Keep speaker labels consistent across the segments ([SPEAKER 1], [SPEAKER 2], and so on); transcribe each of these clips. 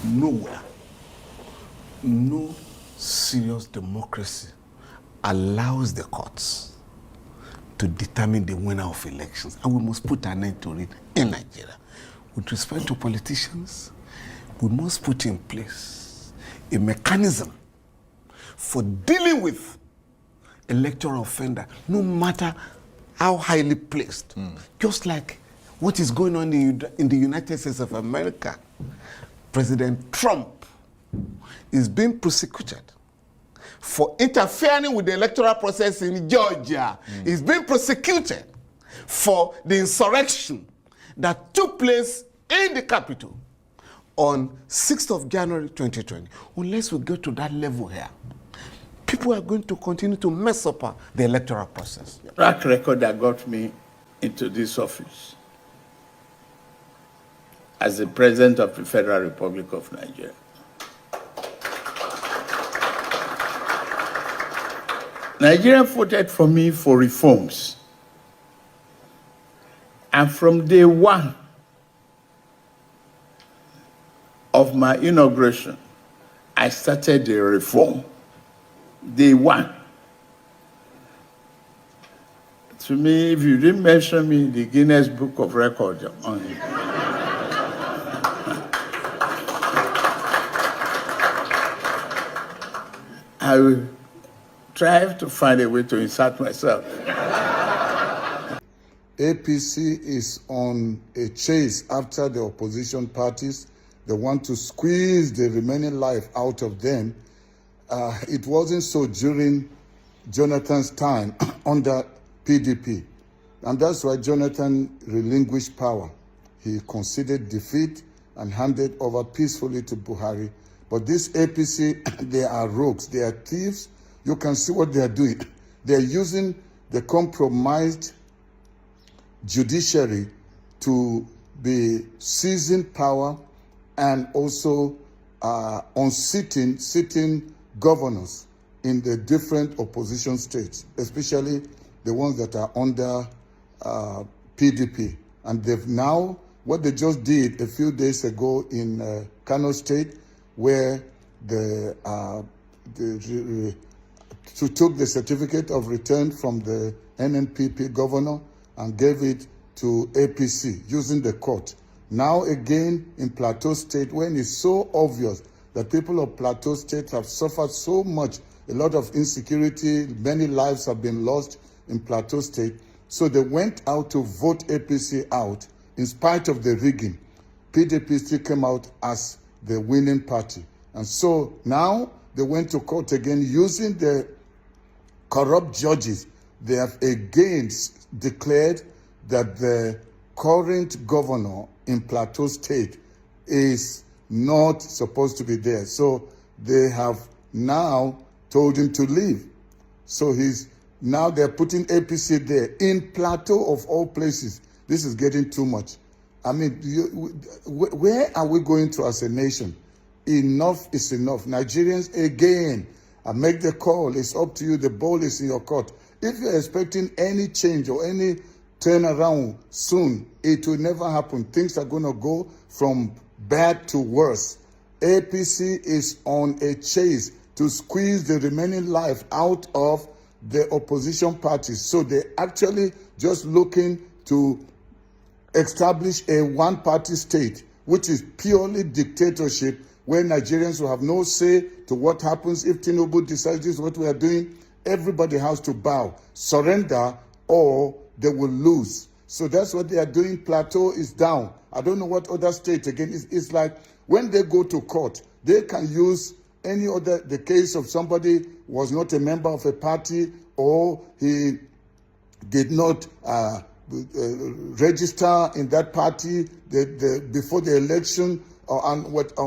[SPEAKER 1] nowhere, no serious democracy allows the courts to determine the winner of elections. And we must put an end to it in Nigeria. With respect to politicians, we must put in place a mechanism for dealing with electoral offender, no matter how highly placed. Just like what is going on in the United States of America. President Trump is being prosecuted for interfering with the electoral process in Georgia. He's being prosecuted for the insurrection that took place in the Capitol on 6th of January 2020. Unless we go to that level here, people are going to continue to mess up the electoral process.
[SPEAKER 2] Track record that got me into this office as the President of the Federal Republic of Nigeria. Nigeria voted for me for reforms. And from day one of my inauguration, I started the reform. Day one. To me, if you didn't mention me in the Guinness Book of Records, I will try to find a way to insert myself.
[SPEAKER 3] APC is on a chase after the opposition parties. They want to squeeze the remaining life out of them. It wasn't so during Jonathan's time under PDP. And that's why Jonathan relinquished power. He conceded defeat and handed over peacefully to Buhari. But this APC, they are rogues, they are thieves. You can see what they are doing. They are using the compromised judiciary to be seizing power and also sitting governors in the different opposition states, especially the ones that are under PDP. And they've now, what they just did a few days ago in Kano State, where took the certificate of return from the NNPP governor and gave it to APC using the court. Now again in Plateau State, when it's so obvious that people of Plateau State have suffered so much, a lot of insecurity, many lives have been lost in Plateau State, so they went out to vote APC out in spite of the rigging. PDP still came out as the winning party. And so now they went to court again using the corrupt judges. They have again declared that the current governor in Plateau State is not supposed to be there. So they have now told him to leave. So now they're putting APC there in Plateau of all places. This is getting too much. I mean, where are we going to as a nation? Enough is enough. Nigerians, again, make the call. It's up to you. The ball is in your court. If you're expecting any change or any turnaround soon, it will never happen. Things are going to go from bad to worse. APC is on a chase to squeeze the remaining life out of the opposition parties. So they're actually just looking to establish a one-party state, which is purely dictatorship, where Nigerians will have no say to what happens if TinUBu decides this is what we are doing. Everybody has to bow, surrender, or they will lose. So that's what they are doing. Plateau is down. I don't know what other state, again, it's like when they go to court, they can use any other, the case of somebody was not a member of a party or he did not register in that party before the election or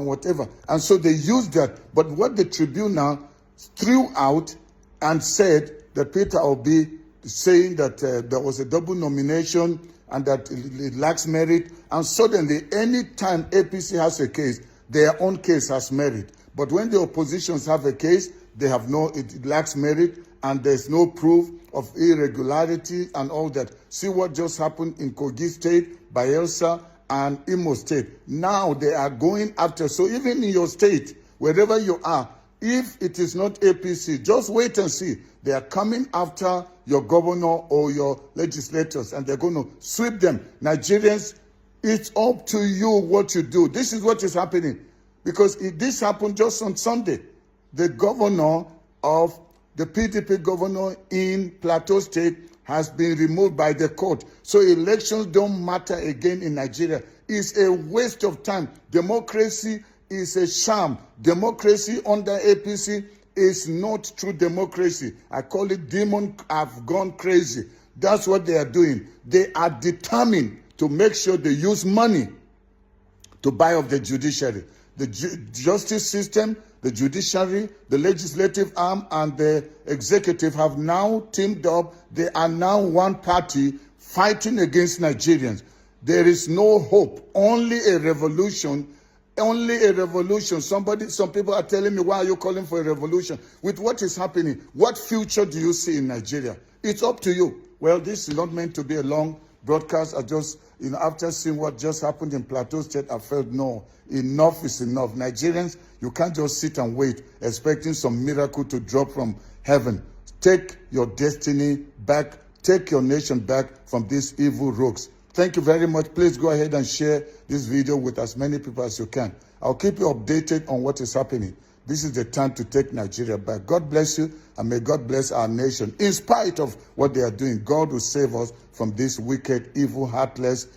[SPEAKER 3] whatever. And so they used that. But what the tribunal threw out and said that Peter Obi saying that there was a double nomination and that it lacks merit. And suddenly, any time APC has a case, their own case has merit. But when the oppositions have a case, they have it lacks merit and there's no proof of irregularity and all that. See what just happened in Kogi State, Bayelsa, and Imo State. Now they are going after. So even in your state, wherever you are, if it is not APC, just wait and see. They are coming after your governor or your legislators, and they're going to sweep them. Nigerians, it's up to you what you do. This is what is happening. Because this happened just on Sunday. The governor of the PDP governor in Plateau State has been removed by the court. So elections don't matter again in Nigeria. It's a waste of time. Democracy is a sham. Democracy under APC is not true democracy. I call it demons have gone crazy. That's what they are doing. They are determined to make sure they use money to buy off the judiciary. The justice system, the judiciary, the legislative arm, and the executive have now teamed up. They are now one party fighting against Nigerians. There is no hope, only a revolution. Only a revolution. Some people are telling me, why are you calling for a revolution? With what is happening, what future do you see in Nigeria? It's up to you. Well, this is not meant to be a long broadcast. I just, after seeing what just happened in Plateau State, I felt, no, enough is enough. Nigerians, you can't just sit and wait, expecting some miracle to drop from heaven. Take your destiny back. Take your nation back from these evil rogues. Thank you very much. Please go ahead and share this video with as many people as you can. I'll keep you updated on what is happening. This is the time to take Nigeria back. God bless you, and may God bless our nation. In spite of what they are doing, God will save us from these wicked, evil, heartless,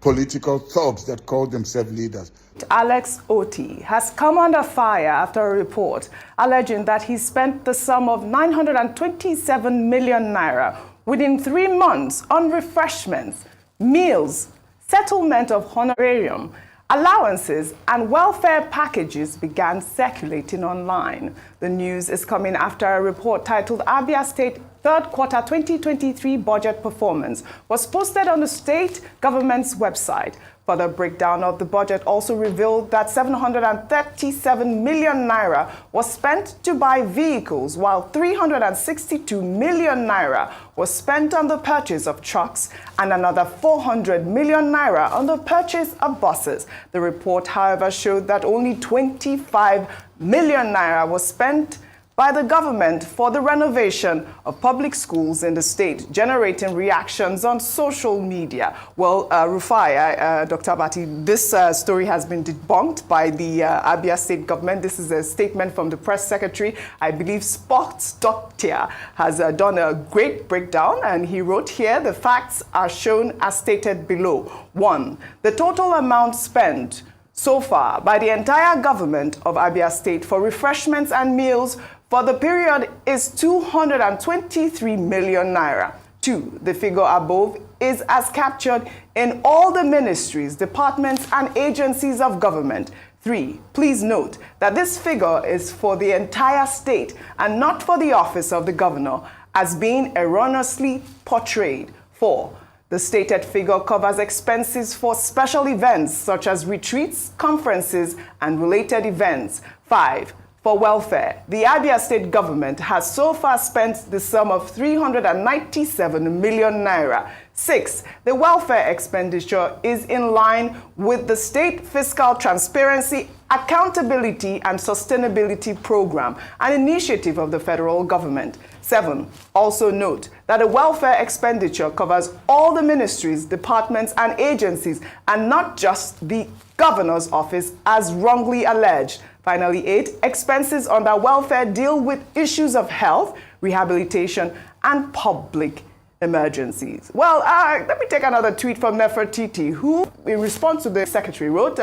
[SPEAKER 3] political thugs that call themselves leaders.
[SPEAKER 4] Alex Oti has come under fire after a report alleging that he spent the sum of 927 million naira within 3 months on refreshments, meals, settlement of honorarium, allowances, and welfare packages began circulating online. The news is coming after a report titled Abia State Third Quarter 2023 Budget Performance was posted on the state government's website. Further breakdown of the budget also revealed that 737 million naira was spent to buy vehicles, while 362 million naira was spent on the purchase of trucks and another 400 million naira on the purchase of buses. The report, however, showed that only 25 million naira was spent by the government for the renovation of public schools in the state, generating reactions on social media. Well, Rufai, Dr. Abati, this story has been debunked by the Abia state government. This is a statement from the press secretary. I believe Sports Doctor has done a great breakdown, and he wrote here, the facts are shown as stated below. 1, the total amount spent so far by the entire government of Abia State for refreshments and meals for the period is 223 million naira. 2, the figure above is as captured in all the ministries, departments, and agencies of government. 3, please note that this figure is for the entire state and not for the office of the governor, as being erroneously portrayed. 4, the stated figure covers expenses for special events such as retreats, conferences, and related events. 5, for welfare, the Abia state government has so far spent the sum of 397 million naira. 6, the welfare expenditure is in line with the State Fiscal Transparency, Accountability and Sustainability Program, an initiative of the federal government. 7, also note that the welfare expenditure covers all the ministries, departments, and agencies, and not just the governor's office, as wrongly alleged. Finally, 8, expenses under welfare deal with issues of health, rehabilitation, and public emergencies. Well, let me take another tweet from Nefertiti, who, in response to the secretary, wrote,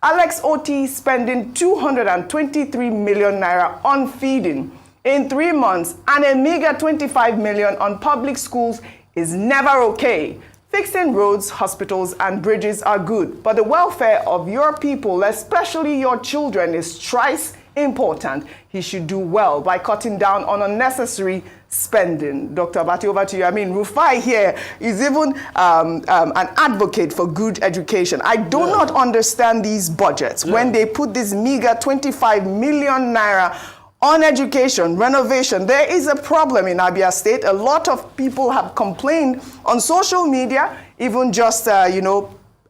[SPEAKER 4] Alex Oti spending 223 million naira on feeding in 3 months and a meager 25 million on public schools is never okay. Fixing roads, hospitals, and bridges are good, but the welfare of your people, especially your children, is thrice important. He should do well by cutting down on unnecessary spending. Dr. Abati, over to you. I mean, Rufai here is even an advocate for good education. I do not understand these budgets when they put this meager 25 million naira on education, renovation. There is a problem in Abia State. A lot of people have complained on social media, even just,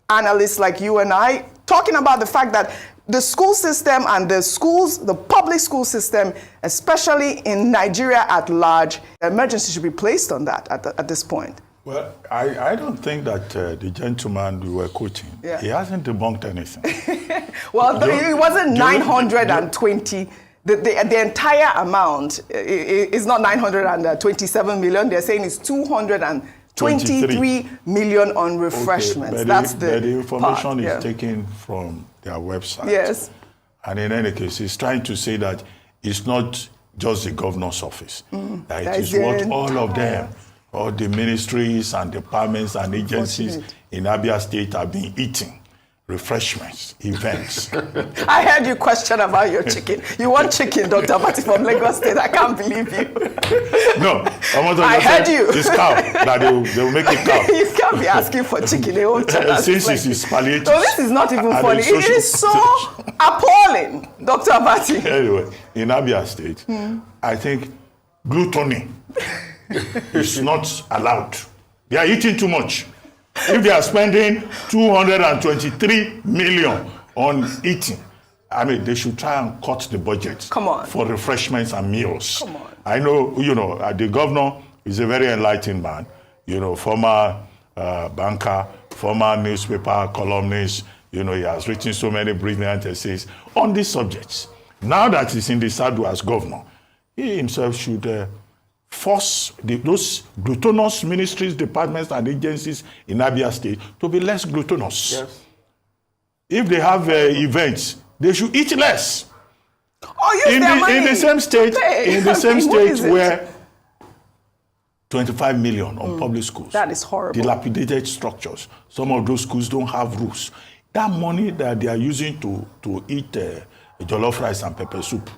[SPEAKER 4] analysts like you and I, talking about the fact that the school system and the public school system, especially in Nigeria at large, emergency should be placed on that at this point.
[SPEAKER 5] Well, I don't think that the gentleman we were quoting, he hasn't debunked anything.
[SPEAKER 4] Well, it wasn't 920. The entire amount is not 927 million. They're saying it's 223 million on refreshments.
[SPEAKER 5] Okay,
[SPEAKER 4] That's
[SPEAKER 5] the information
[SPEAKER 4] part,
[SPEAKER 5] is taken from their website.
[SPEAKER 4] Yes.
[SPEAKER 5] And in any case, he's trying to say that it's not just the governor's office. That it is what all of them, all the ministries and departments and agencies in Abia State have been eating. Refreshments, events.
[SPEAKER 4] I heard you question about your chicken. You want chicken, Dr. Bati from Lagos State. I can't believe you.
[SPEAKER 5] No,
[SPEAKER 4] I heard you.
[SPEAKER 5] It's cow. That they will make it cow.
[SPEAKER 4] You can't be asking for chicken.
[SPEAKER 5] Since it is palliative.
[SPEAKER 4] So this is not even funny. It is so appalling, Dr. Bati.
[SPEAKER 5] Anyway, in Abia State, I think gluttony is not allowed. They are eating too much. If they are spending 223 million on eating, I mean, they should try and cut the budget for refreshments and meals.
[SPEAKER 4] Come on.
[SPEAKER 5] I know, the governor is a very enlightened man, former banker, former newspaper columnist, he has written so many brilliant essays on these subjects. Now that he's in the saddle as governor, he himself should force those gluttonous ministries, departments, and agencies in Abia State to be less gluttonous.
[SPEAKER 6] Yes.
[SPEAKER 5] If they have events, they should eat less.
[SPEAKER 4] In
[SPEAKER 5] the same state, where 25 million on public schools.
[SPEAKER 4] That is horrible.
[SPEAKER 5] Dilapidated structures. Some of those schools don't have roofs. That money that they are using to eat jollof rice and pepper soup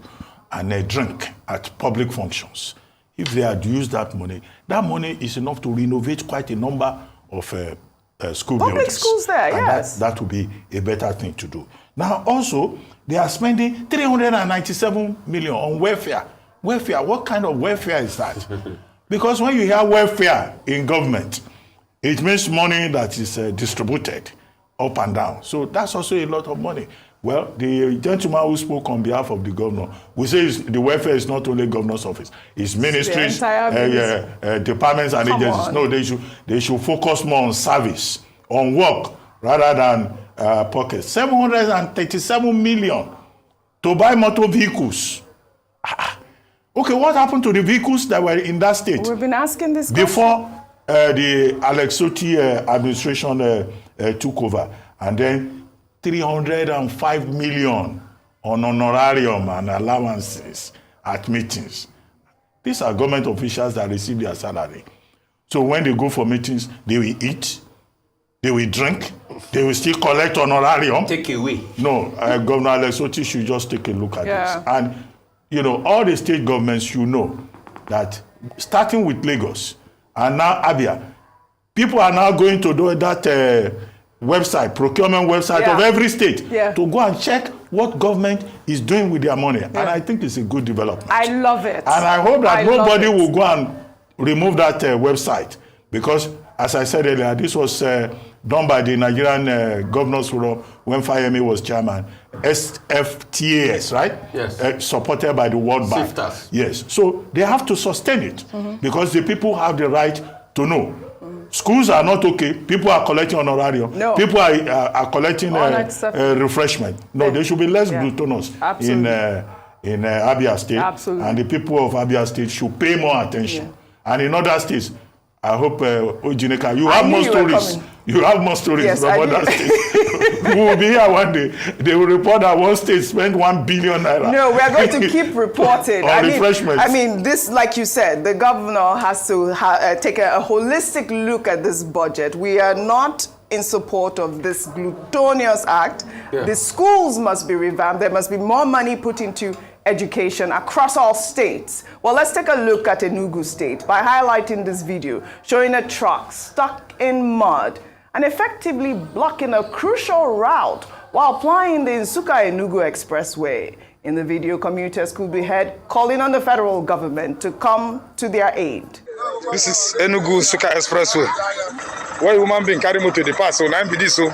[SPEAKER 5] and a drink at public functions, if they had used that money is enough to renovate quite a number of school buildings.
[SPEAKER 4] Public schools there,
[SPEAKER 5] and
[SPEAKER 4] yes.
[SPEAKER 5] that would be a better thing to do. Now, also, they are spending 397 million on welfare. Welfare, what kind of welfare is that? Because when you hear welfare in government, it means money that is distributed up and down. So that's also a lot of money. Well, the gentleman who spoke on behalf of the governor, we say the welfare is not only governor's office, it's ministries, departments and agencies. No, they should focus more on service, on work, rather than pockets. 737 million to buy motor vehicles. Okay, what happened to the vehicles that were in that state?
[SPEAKER 4] We've been asking this
[SPEAKER 5] before the Alex Otti administration took over, and then 305 million on honorarium and allowances at meetings. These are government officials that receive their salary. So when they go for meetings, they will eat, they will drink, they will still collect honorarium.
[SPEAKER 6] Take away.
[SPEAKER 5] No, Governor Alex Otti should just take a look at this. And, all the state governments should know that starting with Lagos and now Abia, people are now going to do that procurement website of every state to go and check what government is doing with their money. And I think it's a good development.
[SPEAKER 4] I love it.
[SPEAKER 5] And I hope that nobody will go and remove that website, because, as I said earlier, this was done by the Nigerian Governors Forum when Fayemi was chairman. SFTAS, right?
[SPEAKER 6] Yes.
[SPEAKER 5] Supported by the World Bank.
[SPEAKER 6] SIFTAS.
[SPEAKER 5] Yes. So they have to sustain it because the people have the right to know. Schools are not okay. People are collecting honorarium.
[SPEAKER 4] No.
[SPEAKER 5] People are collecting refreshment. No, they should be less gluttonous in Abia State.
[SPEAKER 4] Absolutely.
[SPEAKER 5] And the people of Abia State should pay more attention. And in other states, I hope, Ojineka, you have more stories. You have more stories from other states. We will be here one day. They will report that one state spent 1 billion naira.
[SPEAKER 4] No, we are going to keep reporting.
[SPEAKER 5] Refreshments.
[SPEAKER 4] I mean, this, like you said, the governor has to take a holistic look at this budget. We are not in support of this gluttonous act.
[SPEAKER 6] Yeah.
[SPEAKER 4] The schools must be revamped. There must be more money put into education across all states. Well, let's take a look at Enugu State by highlighting this video showing a truck stuck in mud and effectively blocking a crucial route while plying the Nsukka-Enugu Expressway. In the video, commuters could be heard calling on the federal government to come to their aid.
[SPEAKER 6] This is Enugu Suka Expressway. Where human being carry motor to pass, so now be this so.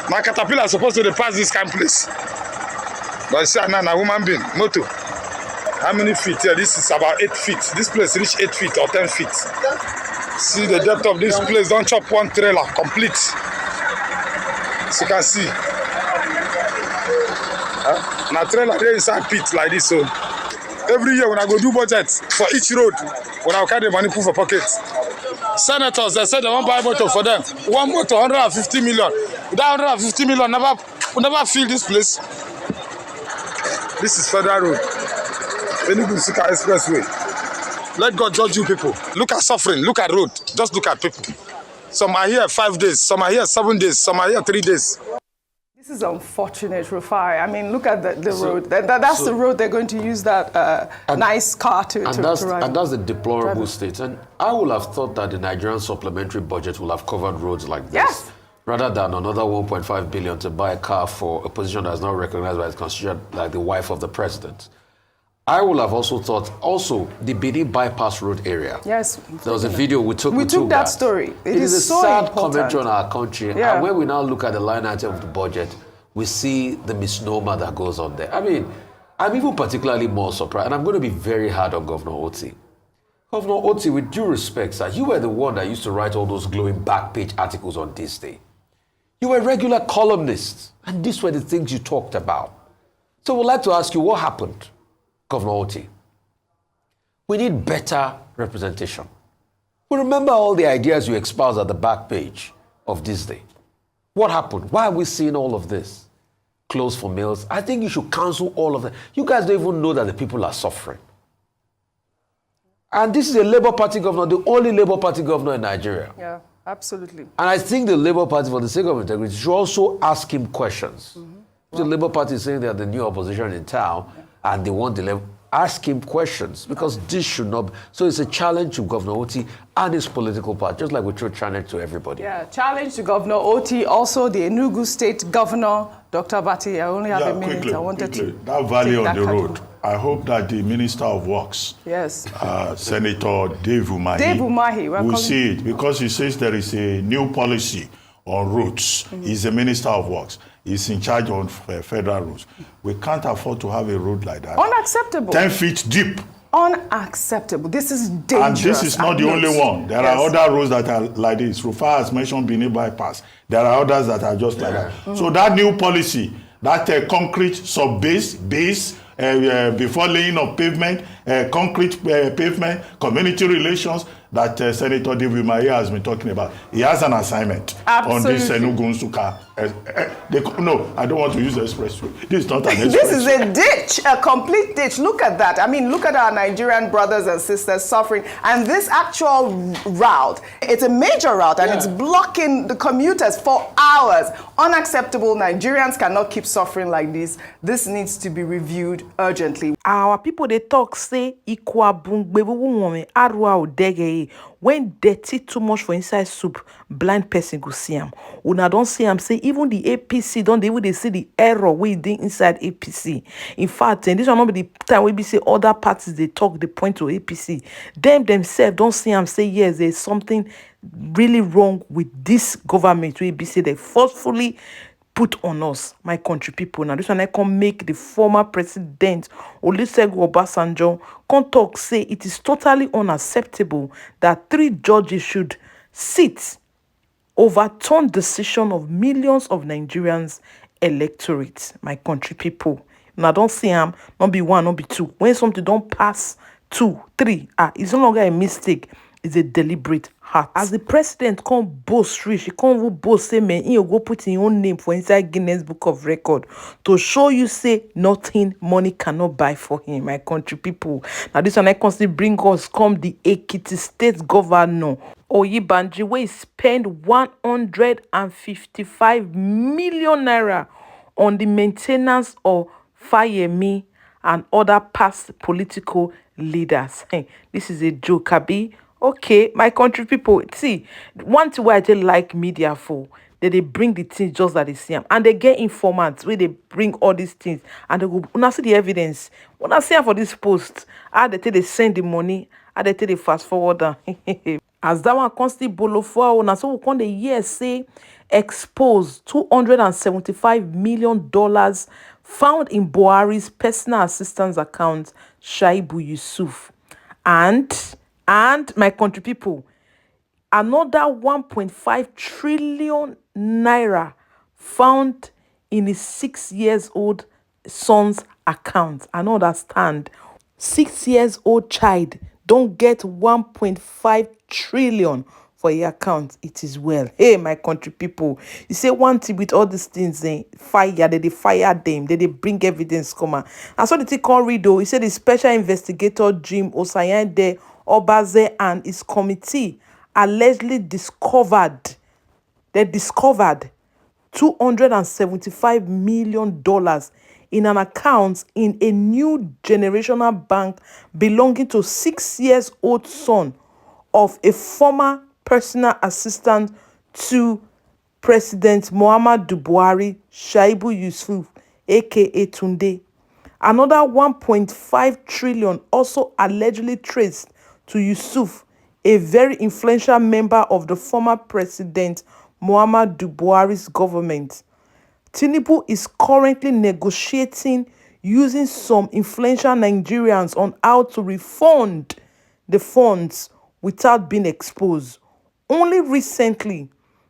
[SPEAKER 6] My caterpillar is supposed to pass this kind of place. But see now human being, motor. How many feet here? This is about 8 feet. This place reach 8 feet or 10 feet. See the depth of this place, don't chop one trailer, complete. As you can see. Now trailer there inside pit like this so. Every year when I go do budget for each road, when I carry the money put for pocket. Senators, they said they want buy motor for them. One motor, 150 million. That 150 million will never fill this place. This is Federal Road. Enugu Suka Expressway. Let God judge you people. Look at suffering, look at road. Just look at people. Some are here 5 days, some are here 7 days, some are here 3 days.
[SPEAKER 4] This is unfortunate, Rufai. I mean, look at the road. That's the road they're going to use that nice car to ride.
[SPEAKER 7] And that's the deplorable state. And I would have thought that the Nigerian supplementary budget will have covered roads like this.
[SPEAKER 4] Yes.
[SPEAKER 7] Rather than another 1.5 billion to buy a car for a position that is not recognized by the constitution, like the wife of the president. I would have also thought, the Benin bypass road area.
[SPEAKER 4] Yes.
[SPEAKER 7] There was a video we took
[SPEAKER 4] that story. It is
[SPEAKER 7] so sad
[SPEAKER 4] important.
[SPEAKER 7] commentary on our country.
[SPEAKER 4] Yeah.
[SPEAKER 7] And when we now look at the line item of the budget, we see the misnomer that goes on there. I mean, I'm even particularly more surprised, and I'm going to be very hard on Governor Oti. Governor Oti, with due respect, sir, you were the one that used to write all those glowing back page articles on this day. You were a regular columnist, and these were the things you talked about. So we'd like to ask you, what happened, Governor Oti? We need better representation. We remember all the ideas you espoused at the back page of this day. What happened? Why are we seeing all of this? Clothes for meals. I think you should cancel all of that. You guys don't even know that the people are suffering. And this is a Labour Party governor, the only Labour Party governor in Nigeria.
[SPEAKER 4] Yeah, absolutely.
[SPEAKER 7] And I think the Labour Party, for the sake of integrity, should also ask him questions. The Labour Party is saying they are the new opposition in town, and they want the Labour. Ask him questions, because this should not be. So it's a challenge to Governor Oti and his political party, just like we throw challenge to everybody.
[SPEAKER 4] Yeah, challenge to Governor Oti, also the Enugu State Governor, Dr. Bati. I only have a minute.
[SPEAKER 5] Quickly,
[SPEAKER 4] I wanted to
[SPEAKER 5] that valley on the road.
[SPEAKER 4] category.
[SPEAKER 5] I hope that the Minister of Works,
[SPEAKER 4] Yes.
[SPEAKER 5] Senator Dave Umahi, will see it, because he says there is a new policy on roads. He's the Minister of Works. He's in charge of federal roads. We can't afford to have a road like that.
[SPEAKER 4] Unacceptable.
[SPEAKER 5] 10 feet deep.
[SPEAKER 4] Unacceptable. This is dangerous.
[SPEAKER 5] And this is not the only one. There are other roads that are like this. Rufai has mentioned Benin bypass. There are others that are just like that. So that new policy, that concrete sub-base, before laying of pavement, concrete pavement, community relations, that Senator David Maya has been talking about. He has an assignment on this Enugu Suka. No, I don't want to use the expressway. This is not an expressway.
[SPEAKER 4] This is a ditch, a complete ditch. Look at that. I mean, look at our Nigerian brothers and sisters suffering. And this actual route, it's a major route, and it's blocking the commuters for hours. Unacceptable. Nigerians cannot keep suffering like this. This needs to be reviewed urgently.
[SPEAKER 8] Our people, they talk, say, when dirty too much for inside soup, blind person go see am. Una don't see am, say, even the APC, don't they see the error we did inside APC. In fact, and this will not be the time we be say other parties, they talk, they point to APC. Them themselves don't see am, say, yes, there's something really wrong with this government. We be say they forcefully put on us, my country people. Now, this one I can make the former president Olusegun Obasanjo can talk, say it is totally unacceptable that 3 judges should sit, overturn decision of millions of Nigerians' electorate, my country people. Now, don't see him, not be 1, not be 2. When something don't pass 2, 3, it's no longer a mistake. It's a deliberate heart. As the president can't boast rich, he can't boast say, man, you go put in your own name for inside Guinness Book of Record to show you say nothing money cannot buy for him, my country people. Now this one I constantly bring us come the Ekiti State Governor Oyibanji, where he spend 155 million naira on the maintenance of Fayemi and other past political leaders. Hey, this is a joke, Abi. Okay, my country people, see, one thing where I just like media for, that they bring the things just that they see them, and they get informants where they bring all these things, and they go, when I see the evidence, when I see them for this post, they send the money, I dey take the fast forward am. As that one constantly bolo for una, so we come the year say expose $275 million found in Buhari's personal assistance account, Shaibu Yusuf. And my country people, another 1.5 trillion naira found in his 6 years old son's account. I don't understand. 6 years old child don't get 1.5 trillion for your account. It is well. Hey, my country people, you say one thing with all these things, fire, they fire them, they bring evidence come out. And so the thing can't read though. He said the special investigator Jim Osayande Obaze and his committee allegedly discovered $275 million in an account in a new generational bank belonging to 6 years old son of a former personal assistant to President Muhammadu Buhari, Shaibu Yusuf, aka Tunde. Another 1.5 trillion also allegedly traced to Yusuf, a very influential member of the former President Muhammadu Buhari's government. TinUBu is currently negotiating using some influential Nigerians on how to refund the funds without being exposed. Only recently,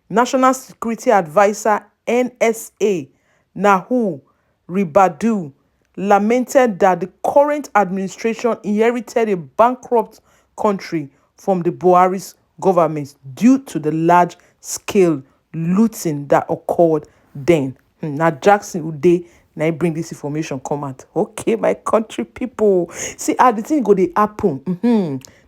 [SPEAKER 8] National Security Advisor NSA Nahu Ribadu lamented that the current administration inherited a bankrupt country from the Buhari's government due to the large-scale looting that occurred then. Now Jackson Ude now bring this information come out. Okay, my country people. See how the thing go dey happen.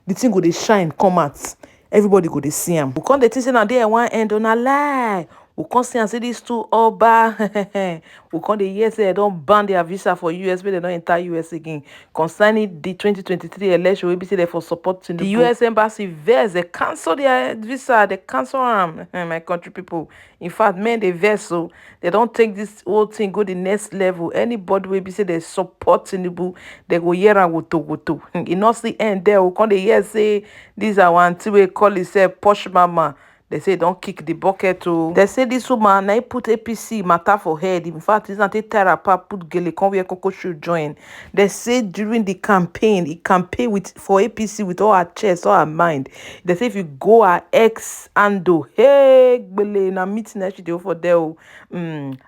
[SPEAKER 8] The thing go dey shine come out. Everybody go dey see am. We come the thing say now there one end on a lie. We come see and say these two Oba. We come the year say they don't ban their visa for US, but they don't enter US again. Concerning the 2023 election, we be say they for supporting the US embassy vex. They cancel their visa. They cancel them. My country people. In fact, men they vex so they don't take this whole thing go the next level. Anybody will be say they support TinUBu, they go here and woto. It not the end there. We come the year say these are one two we call itself posh mama. They say don't kick the bucket too. They say this woman now put APC matter for head. In fact, it's not a therapy put gele come where Coco should join. They say during the campaign, he campaign for APC with all her chest, all her mind. They say if you go her ex ando, hey gbele na meeting that she do for there.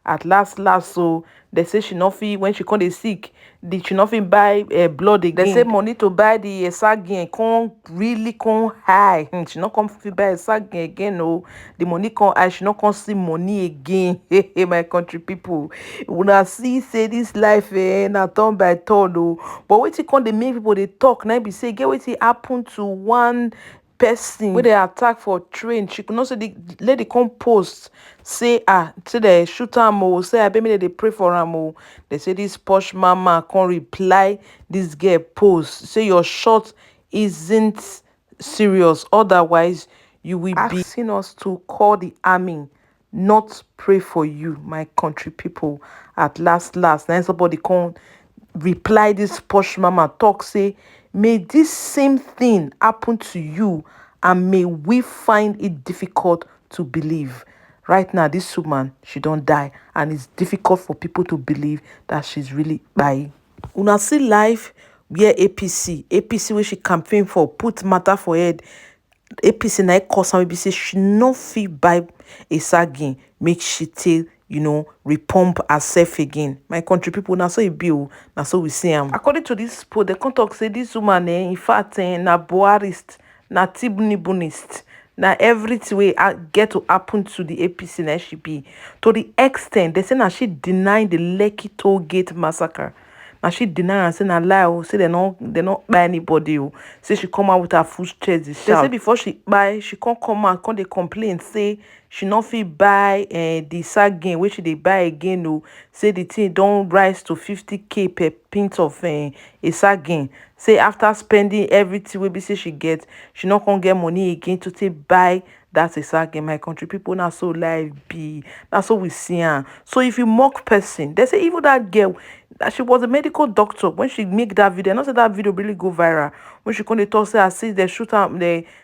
[SPEAKER 8] At last so they say she not feel when she come dey sick. She not fit buy blood again. They say money to buy the sagin can't really high. She not come fit buy sagin again. No, the money can't high. She not come see money again. Hey, my country people. When I see say this life na turn by turn. No, but wait till come they make people they talk. Now be say get what it happen to one person where they attack for train. She could not say the lady come post say they shoot am say I maybe they pray for am. They say this posh mama can't reply this girl post say your shot isn't serious, otherwise you will be asking us to call the army, not pray for you. My country people, at last now somebody can't reply this posh mama talk say may this same thing happen to you and may we find it difficult to believe. Right now, this woman, she don't die and it's difficult for people to believe that she's really dying. Una see life where APC where she campaign for, put matter for head. APC na cause am be say she no fit buy a sagin, make she take repump herself again. My country people, now so it be, now so we see him. According to this poll, the contact say this woman, in fact, na Buharist, na TinUBuist, na everything way get to happen to the APC na she be. To the extent, they say now she denied the Lekki toll gate massacre. Now she deny and say na lie. Say they not buy anybody. Say she come out with her full chest. They say before she buy, she can't come out, can't they complain, say she not fit buy the sagin which they buy again. Say the thing don't rise to 50k per pint of a sagin. Say after spending everything we be say she get, she not gonna get money again to take buy that is again. My country people now so live be. That's what we see. So if you mock person, they say even that girl that she was a medical doctor when she make that video. Not say that video really go viral. When she come to talk, say, I see they shoot her,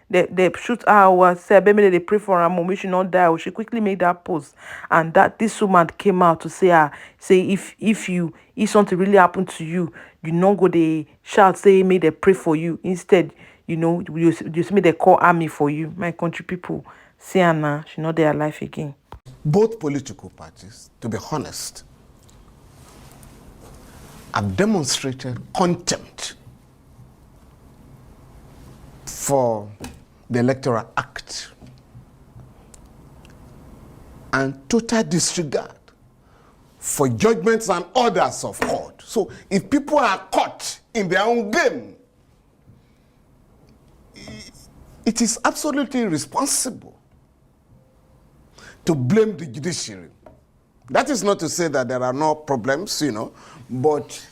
[SPEAKER 8] they shoot her, or say, maybe they pray for her mom, we should not die. Or she quickly made that post, and that this woman came out to say, if something really happened to you, you not go they shout, say, may they pray for you. Instead, you just may they call army for you. My country people, see her now, she not there alive again.
[SPEAKER 1] Both political parties, to be honest, have demonstrated contempt for the Electoral Act and total disregard for judgments and orders of court. So if people are caught in their own game, it is absolutely irresponsible to blame the judiciary. That is not to say that there are no problems, but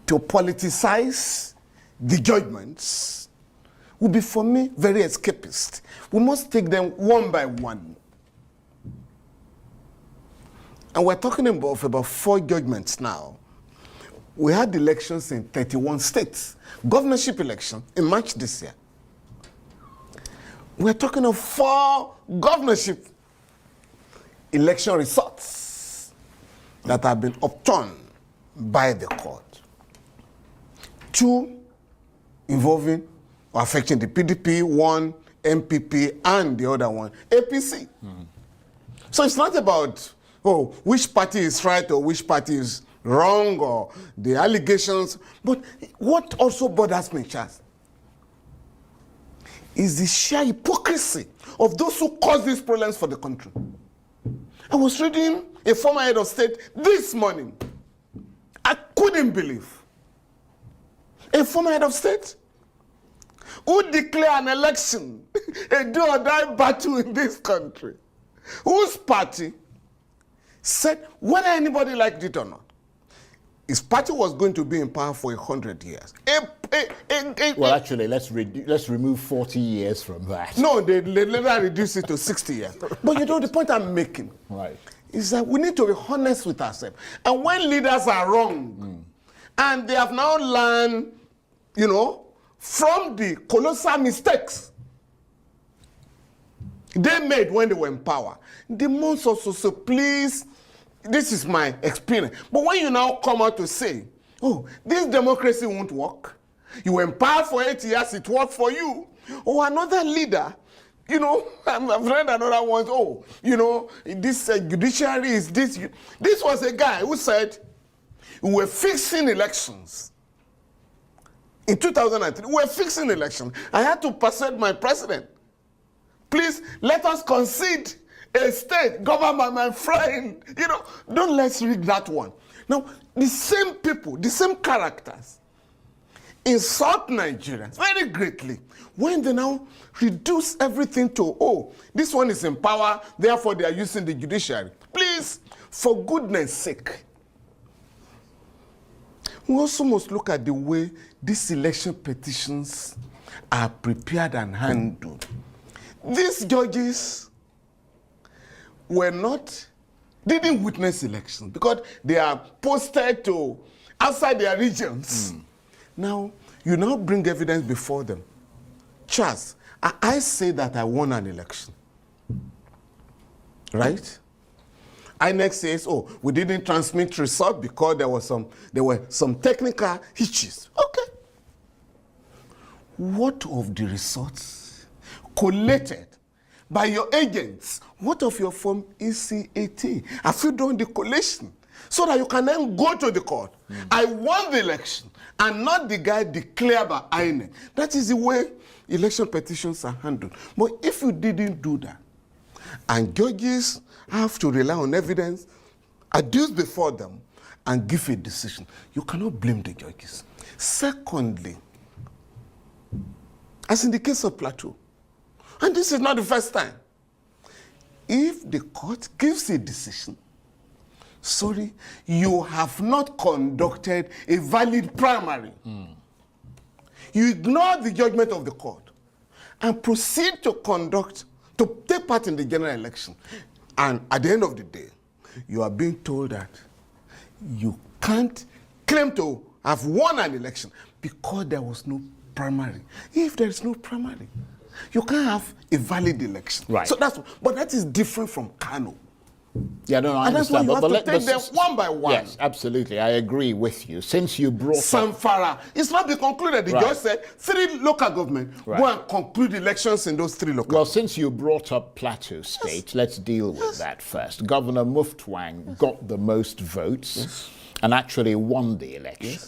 [SPEAKER 1] to politicize the judgments would be, for me, very escapist. We must take them one by one. And we're talking about 4 judgments now. We had elections in 31 states, governorship election in March this year. We're talking of 4 governorship election results that have been upturned by the court. 2 involving or affecting the PDP, 1 MPP, and the other one APC. So it's not about, which party is right or which party is wrong or the allegations, but what also bothers me, Charles, is the sheer hypocrisy of those who cause these problems for the country. I was reading a former head of state this morning. I couldn't believe. A former head of state who declared an election a do or die battle in this country, whose party said whether anybody liked it or not, his party was going to be in power for 100 years.
[SPEAKER 9] Well, actually, let's remove 40 years from that.
[SPEAKER 1] No, they later reduced it to 60 years. But the point I'm making is that we need to be honest with ourselves. And when leaders are wrong, and they have now learned, from the colossal mistakes they made when they were in power, they must also say, please, this is my experience. But when you now come out to say, this democracy won't work, you were in power for 8 years, it worked for you, or another leader, I've read another one, this judiciary is this. This was a guy who said, we were fixing elections. In 2003, we were fixing elections. I had to persuade my president, please, let us concede a state governed by my friend. Don't let's read that one. Now, the same people, the same characters, insult Nigerians very greatly when they now reduce everything to, this one is in power, therefore they are using the judiciary. Please, for goodness sake, we also must look at the way these election petitions are prepared and handled. These judges didn't witness elections because they are posted to outside their regions. Now, you now bring evidence before them. Charles, I say that I won an election, right? INEC says, we didn't transmit result because there were some technical hitches. Okay. What of the results collated by your agents? What of your form ECAT? Have you done the collation so that you can then go to the court? I won the election and not the guy declared by INEC. That is the way election petitions are handled. But if you didn't do that, and judges have to rely on evidence adduced before them and give a decision, you cannot blame the judges. Secondly, as in the case of Plateau, and this is not the first time, if the court gives a decision, sorry, you have not conducted a valid primary. You ignore the judgment of the court and proceed to take part in the general election. And at the end of the day, you are being told that you can't claim to have won an election because there was no primary. If there is no primary, you can't have a valid election.
[SPEAKER 9] Right.
[SPEAKER 1] So but that is different from Kano.
[SPEAKER 9] Yeah, no, I
[SPEAKER 1] And that's why
[SPEAKER 9] understand.
[SPEAKER 1] you have to take them
[SPEAKER 9] let's-
[SPEAKER 1] one by one.
[SPEAKER 9] Yes, absolutely. I agree with you. Since you brought up...
[SPEAKER 1] Samfara. It's not been concluded. The
[SPEAKER 9] Right.
[SPEAKER 1] judge said 3 local government
[SPEAKER 9] Right.
[SPEAKER 1] go and conclude elections in those 3 local
[SPEAKER 9] Well, since you brought up Plateau State, let's deal with that first. Governor Muftwang got the most votes and actually won the election.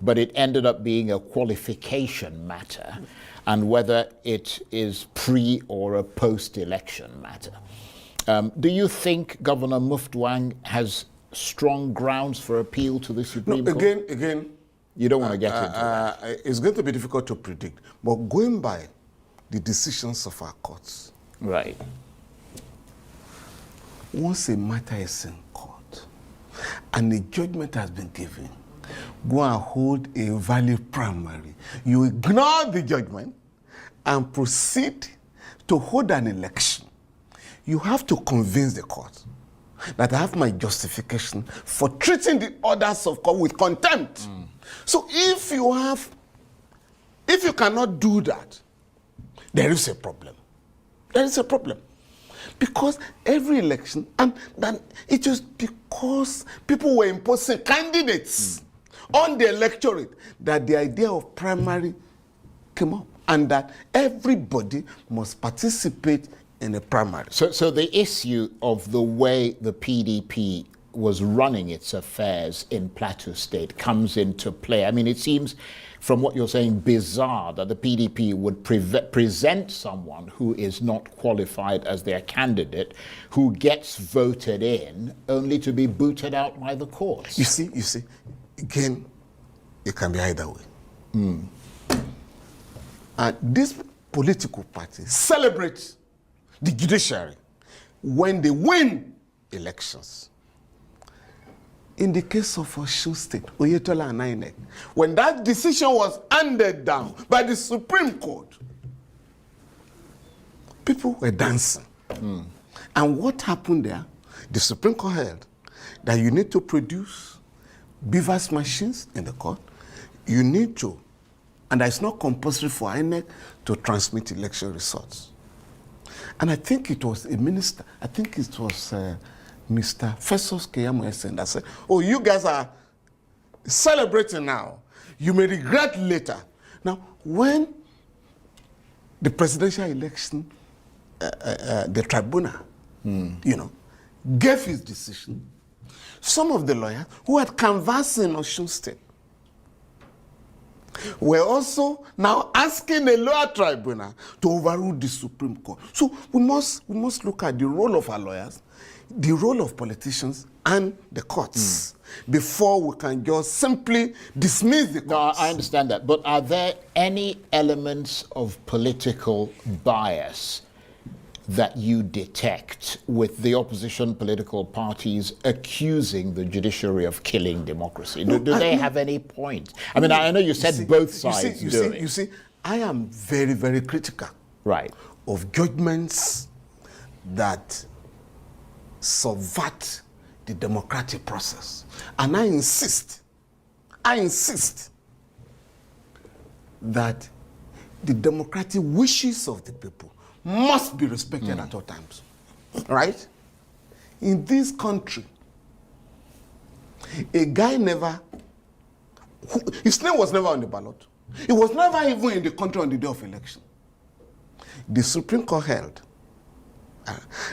[SPEAKER 9] But it ended up being a qualification matter, and whether it is pre or a post-election matter. Do you think Governor Muftwang has strong grounds for appeal to the Supreme Court?
[SPEAKER 1] Again,
[SPEAKER 9] You don't want to get into that.
[SPEAKER 1] it's going to be difficult to predict. But going by the decisions of our courts,
[SPEAKER 9] Right.
[SPEAKER 1] once a matter is in court and a judgment has been given, go and hold a valid primary. You ignore the judgment and proceed to hold an election. You have to convince the court that I have my justification for treating the orders of court with contempt. So if you cannot do that, there is a problem. There is a problem. Because every election, and then it is because people were imposing candidates on the electorate that the idea of primary came up, and that everybody must participate in a primary.
[SPEAKER 9] So the issue of the way the PDP was running its affairs in Plateau State comes into play. I mean, it seems from what you're saying bizarre that the PDP would present someone who is not qualified as their candidate, who gets voted in, only to be booted out by the courts.
[SPEAKER 1] You see, again, it can be either way. And this political party celebrates the judiciary when they win elections. In the case of Osun State, Oyetola and INEC, when that decision was handed down by the Supreme Court, people were dancing. And what happened there? The Supreme Court held that you need to produce beavers machines in the court. You need to, and it's not compulsory for INEC to transmit election results. And I think it was a minister, I think it was Mr. Festus Keyamo Esen that said, oh, you guys are celebrating now. You may regret later. Now, when the presidential election, the tribunal, gave his decision, some of the lawyers who had canvassed in Osun State were also now asking the lower tribunal to overrule the Supreme Court. So we must look at the role of our lawyers, the role of politicians, and the courts before we can just simply dismiss the courts.
[SPEAKER 9] No, I understand that. But are there any elements of political bias that you detect with the opposition political parties accusing the judiciary of killing democracy? Do they have any point? I mean, I know you said both sides do it.
[SPEAKER 1] You see, I am very, very critical of judgments that subvert the democratic process. And I insist that the democratic wishes of the people must be respected at all times. Right? In this country, a guy his name was never on the ballot. He was never even in the country on the day of election. The Supreme Court held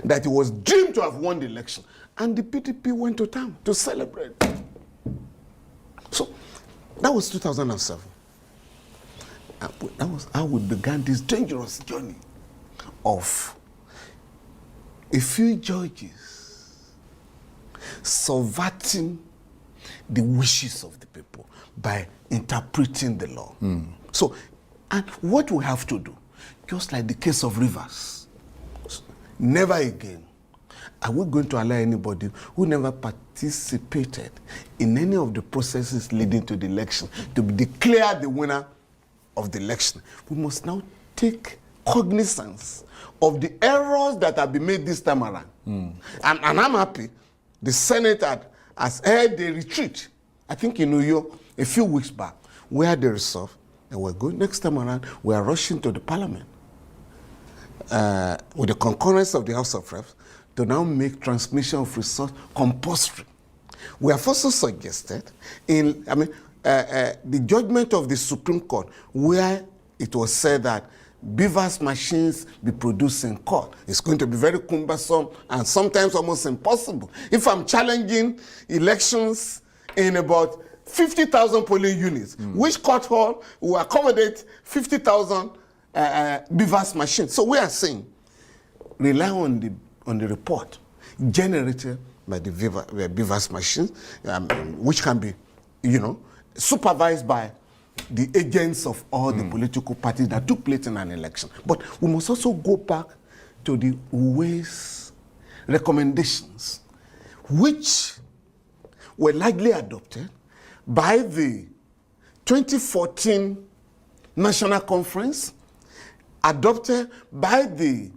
[SPEAKER 1] that he was deemed to have won the election, and the PDP went to town to celebrate. So that was 2007. That was how we began this dangerous journey of a few judges subverting the wishes of the people by interpreting the law. So, and what we have to do, just like the case of Rivers, never again are we going to allow anybody who never participated in any of the processes leading to the election to be declared the winner of the election. We must now take cognizance of the errors that have been made this time around. And I'm happy the Senate has held a retreat, I think in New York, a few weeks back, where they resolved, and we're going next time around, we are rushing to the parliament with the concurrence of the House of Reps to now make transmission of resource compulsory. We have also suggested the judgment of the Supreme Court, where it was said that beavers machines be produced in court. It's going to be very cumbersome and sometimes almost impossible. If I'm challenging elections in about 50,000 polling units, which court hall will accommodate 50,000 beavers machines? So we are saying, rely on the report generated by the beavers machines, which can be, supervised by the agents of all the political parties that took place in an election. But we must also go back to the ways recommendations, which were largely adopted by the 2014 National Conference, adopted by the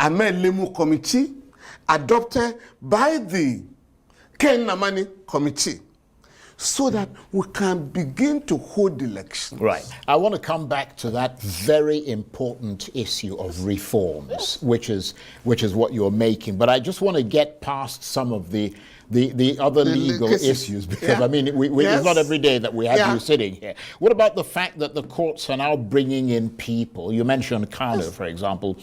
[SPEAKER 1] Ahmed Lemu Committee, adopted by the Ken Namani Committee, so that we can begin to hold elections.
[SPEAKER 9] Right. I want to come back to that very important issue of reforms, which is what you're making. But I just want to get past some of the other legal issues, because I mean, it's not every day that we have you sitting here. What about the fact that the courts are now bringing in people? You mentioned Kano, for example,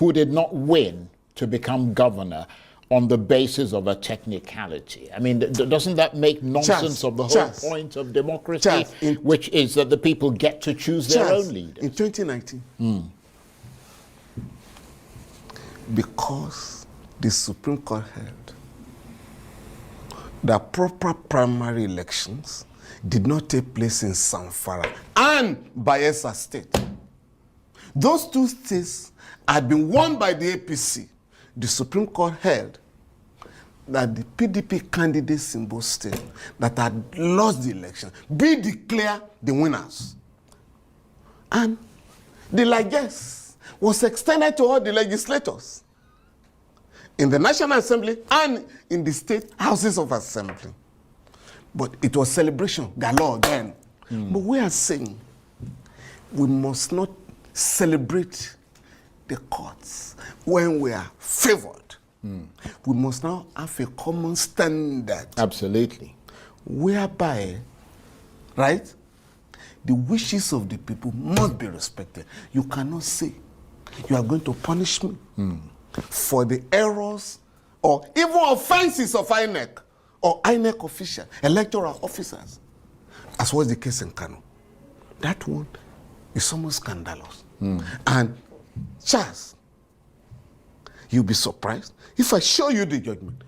[SPEAKER 9] who did not win to become governor on the basis of a technicality. I mean, doesn't that make nonsense of the whole point of democracy, which is that the people get to choose their own leaders?
[SPEAKER 1] In 2019, because the Supreme Court held that proper primary elections did not take place in Zamfara and Bayelsa State. Those two states had been won by the APC. The Supreme Court held that the PDP candidates in both states that had lost the election be declared the winners. And the largesse was extended to all the legislators in the National Assembly and in the state houses of assembly. But it was celebration galore then. But we are saying we must not celebrate the courts when we are favored. We must now have a common standard.
[SPEAKER 9] Absolutely.
[SPEAKER 1] Whereby, right, the wishes of the people must be respected. You cannot say you are going to punish me for the errors or even offenses of INEC or INEC officials, electoral officers, as was the case in Kano. That one is almost scandalous. And Charles, you'll be surprised if I show you the judgment.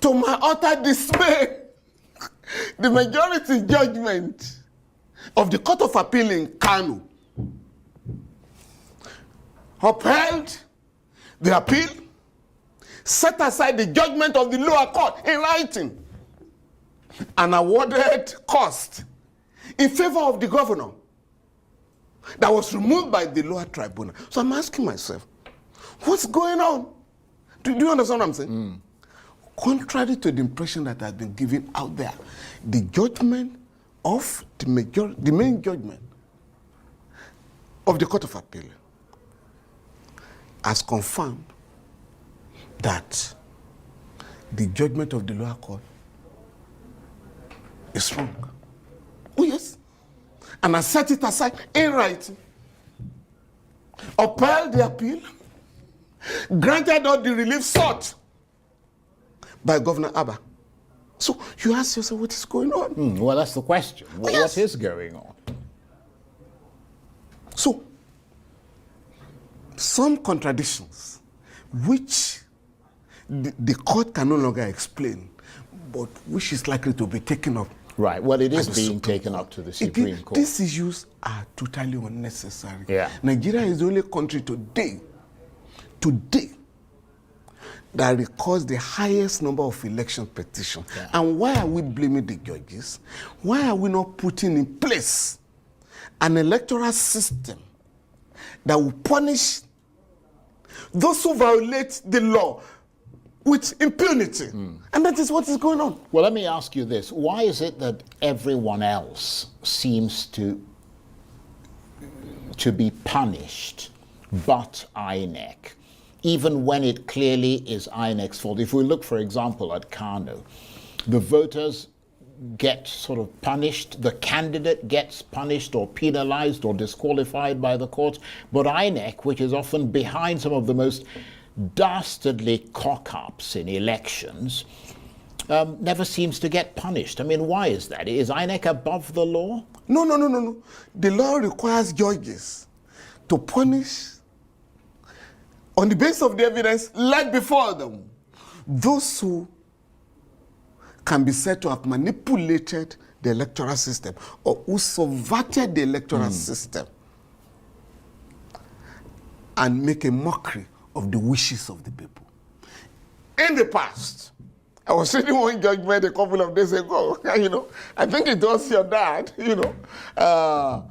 [SPEAKER 1] To my utter dismay, the majority judgment of the Court of Appeal in Kano upheld the appeal, set aside the judgment of the lower court in writing, and awarded cost in favor of the governor that was removed by the lower tribunal. So I'm asking myself, what's going on? Do you understand what I'm saying? Contrary to the impression that has been given out there, the judgment of the main judgment of the Court of Appeal has confirmed that the judgment of the lower court is wrong. Oh yes. And I set it aside in writing, upheld the appeal, granted all the relief sought by Governor Abia. So you ask yourself, what is going on?
[SPEAKER 9] Well, that's the question. What is going on?
[SPEAKER 1] So, some contradictions which the court can no longer explain, but which is likely to be taken up.
[SPEAKER 9] Right, well, it is being taken up to the Supreme Court.
[SPEAKER 1] These issues are totally unnecessary.
[SPEAKER 9] Yeah.
[SPEAKER 1] Nigeria is the only country today, that records the highest number of election petitions. Yeah. And why are we blaming the judges? Why are we not putting in place an electoral system that will punish those who violate the law with impunity. And that is what is going on.
[SPEAKER 9] Well, let me ask you this. Why is it that everyone else seems to be punished but INEC, even when it clearly is INEC's fault? If we look, for example, at Kano, the voters get sort of punished, the candidate gets punished or penalized or disqualified by the courts, but INEC, which is often behind some of the most dastardly cock-ups in elections, never seems to get punished. I mean, why is that? Is INEC above the law?
[SPEAKER 1] No. The law requires judges to punish on the basis of the evidence laid before them those who can be said to have manipulated the electoral system or who subverted the electoral system and make a mockery of the wishes of the people. In the past, I was reading one judgment a couple of days ago, I think it was your dad, the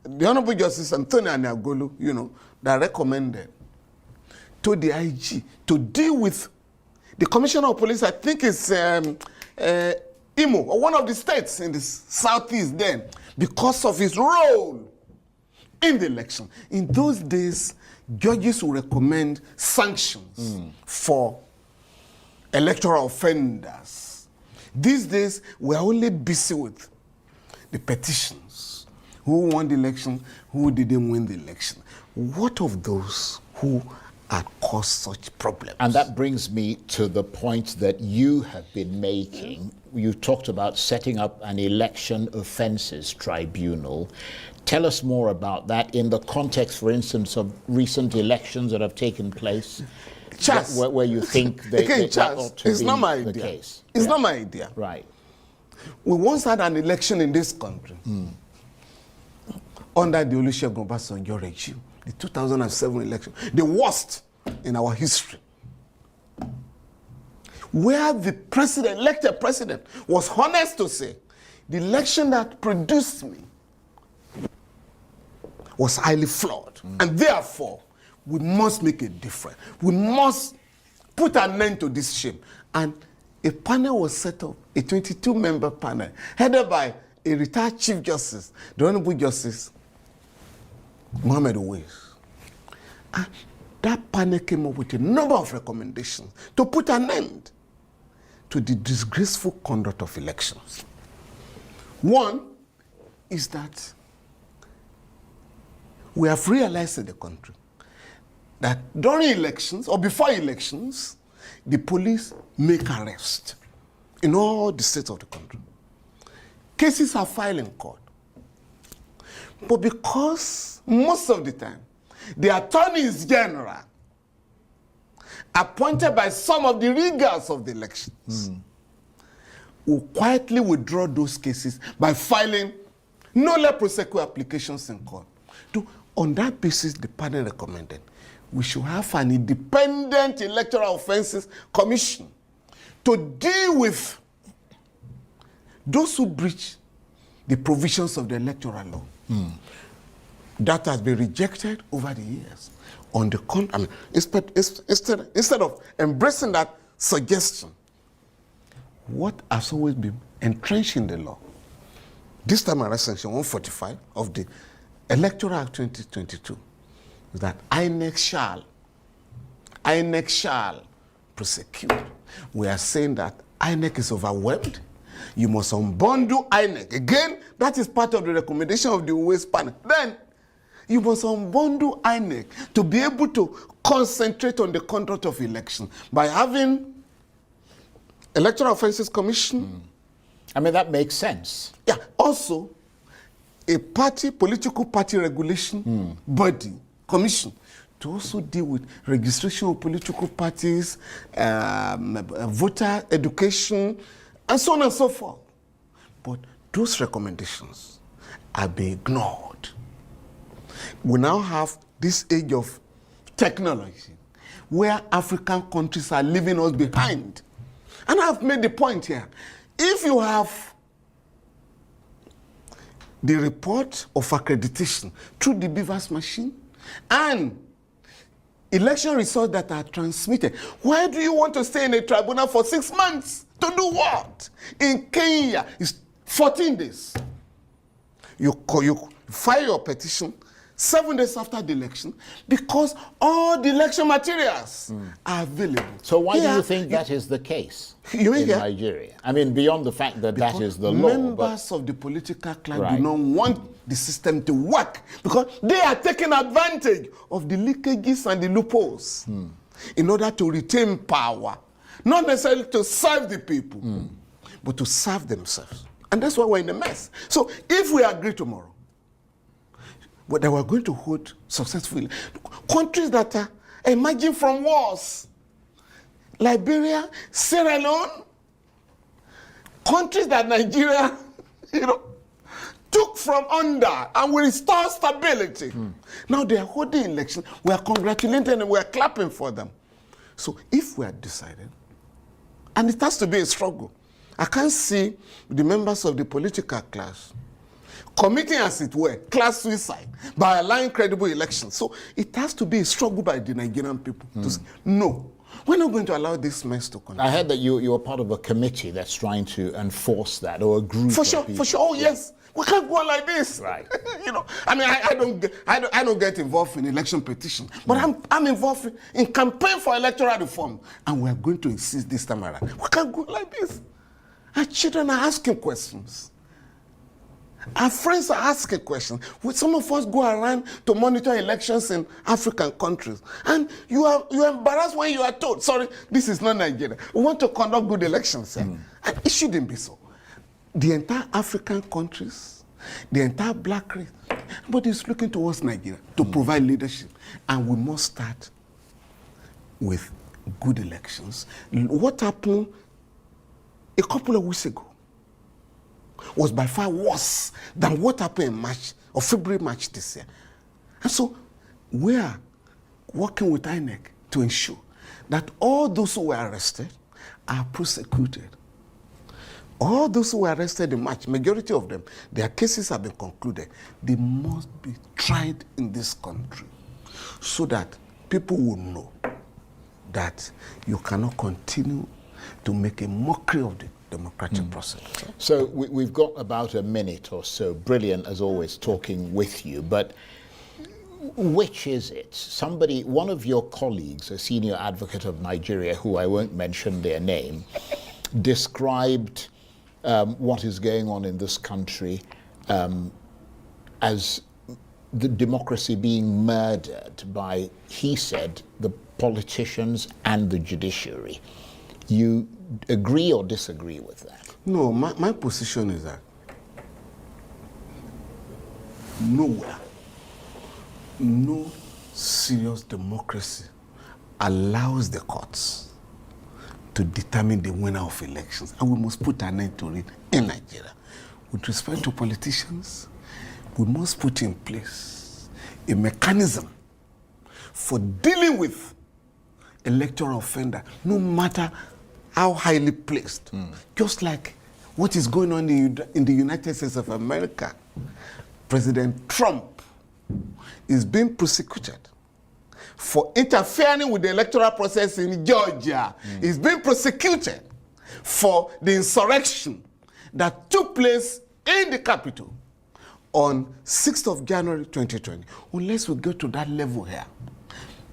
[SPEAKER 1] Honorable Justice Anthony Aniagolu, that recommended to the IG to deal with the Commissioner of Police, I think it's Imo, or one of the states in the southeast then, because of his role in the election. In those days, judges will recommend sanctions for electoral offenders. These days, we are only busy with the petitions. Who won the election? Who didn't win the election? What of those who had caused such problems?
[SPEAKER 9] And that brings me to the point that you have been making. You talked about setting up an election offences tribunal. Tell us more about that in the context, for instance, of recent elections that have taken place, where you think that ought to be the case.
[SPEAKER 1] It's not my idea.
[SPEAKER 9] Right.
[SPEAKER 1] We once had an election in this country under the Olusegun Obasanjo regime, the 2007 election, the worst in our history, where the elected president was honest to say, the election that produced me was highly flawed. And therefore, we must make a difference. We must put an end to this shame. And a panel was set up, a 22-member panel, headed by a retired Chief Justice, the Honorable Justice Mohammed Owais. And that panel came up with a number of recommendations to put an end to the disgraceful conduct of elections. One is that we have realized in the country that during elections or before elections, the police make arrests in all the states of the country. Cases are filed in court. But because most of the time, the attorneys general appointed by some of the riggers of the elections will quietly withdraw those cases by filing nolle prosequi applications in court. On that basis, the panel recommended we should have an independent electoral offences commission to deal with those who breach the provisions of the electoral law. That has been rejected over the years. On the contrary, instead of embracing that suggestion, what has always been entrenched in the law, this time around section 145 of the Electoral Act 2022, is that INEC shall prosecute. We are saying that INEC is overwhelmed. You must unbundle INEC. Again, that is part of the recommendation of the Owais panel. Then, you must unbundle INEC to be able to concentrate on the conduct of elections by having Electoral Offences Commission.
[SPEAKER 9] I mean, that makes sense.
[SPEAKER 1] Yeah. Also, a political party regulation body, commission, to also deal with registration of political parties, voter education, and so on and so forth. But those recommendations are being ignored. We now have this age of technology where African countries are leaving us behind. And I've made the point here. If you have the report of accreditation through the Beavers machine and election results that are transmitted. Why do you want to stay in a tribunal for 6 months? To do what? In Kenya, it's 14 days. You file your petition 7 days after the election because all the election materials are available.
[SPEAKER 9] So why do you think that is the case in Nigeria? I mean, beyond the fact that that is the law.
[SPEAKER 1] Members of the political class do not want the system to work because they are taking advantage of the leakages and the loopholes in order to retain power. Not necessarily to serve the people, but to serve themselves. And that's why we're in a mess. So if we agree tomorrow, but that we're going to hold successfully countries that are emerging from wars, Liberia, Sierra Leone, countries that Nigeria, took from under and will restore stability. Now they are holding elections. We are congratulating them. We are clapping for them. So if we are decided, and it has to be a struggle, I can't see the members of the political class committing, as it were, class suicide by allowing credible elections. So it has to be a struggle by the Nigerian people to say, no, we're not going to allow this mess to continue.
[SPEAKER 9] I heard that you are part of a committee that's trying to enforce that, or a group
[SPEAKER 1] for sure,
[SPEAKER 9] of people.
[SPEAKER 1] For sure, yes. We can't go on like this.
[SPEAKER 9] Right.
[SPEAKER 1] I mean, I don't get involved in election petition, but I'm involved in campaign for electoral reform, and we're going to insist this time around. We can't go like this. Our children are asking questions. Our friends are asking questions. Some of us go around to monitor elections in African countries, and you're embarrassed when you are told, sorry, this is not Nigeria. We want to conduct good elections. And it shouldn't be so. The entire African countries, the entire black race, everybody is looking towards Nigeria to provide leadership. And we must start with good elections. What happened a couple of weeks ago was by far worse than what happened in March, or February, March this year. And so we are working with INEC to ensure that all those who were arrested are prosecuted. All those who were arrested in March, majority of them, their cases have been concluded. They must be tried in this country so that people will know that you cannot continue to make a mockery of the democratic process.
[SPEAKER 9] So we've got about a minute or so. Brilliant, as always, talking with you. But which is it? One of your colleagues, a senior advocate of Nigeria, who I won't mention their name, described what is going on in this country as the democracy being murdered by, he said, the politicians and the judiciary. You agree or disagree with that?
[SPEAKER 1] No, my position is that nowhere, no serious democracy allows the courts to determine the winner of elections. And we must put an end to it in Nigeria. With respect to politicians, we must put in place a mechanism for dealing with electoral offender, no matter how highly placed. Just like what is going on in the United States of America. President Trump is being prosecuted for interfering with the electoral process in Georgia. He's being prosecuted for the insurrection that took place in the Capitol on 6th of January 2020. Unless we go to that level here,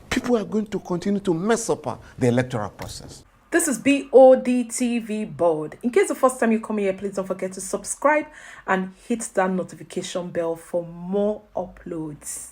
[SPEAKER 1] people are going to continue to mess up the electoral process.
[SPEAKER 8] This is Bod TV Bod. In case the first time you come here, please don't forget to subscribe and hit that notification bell for more uploads.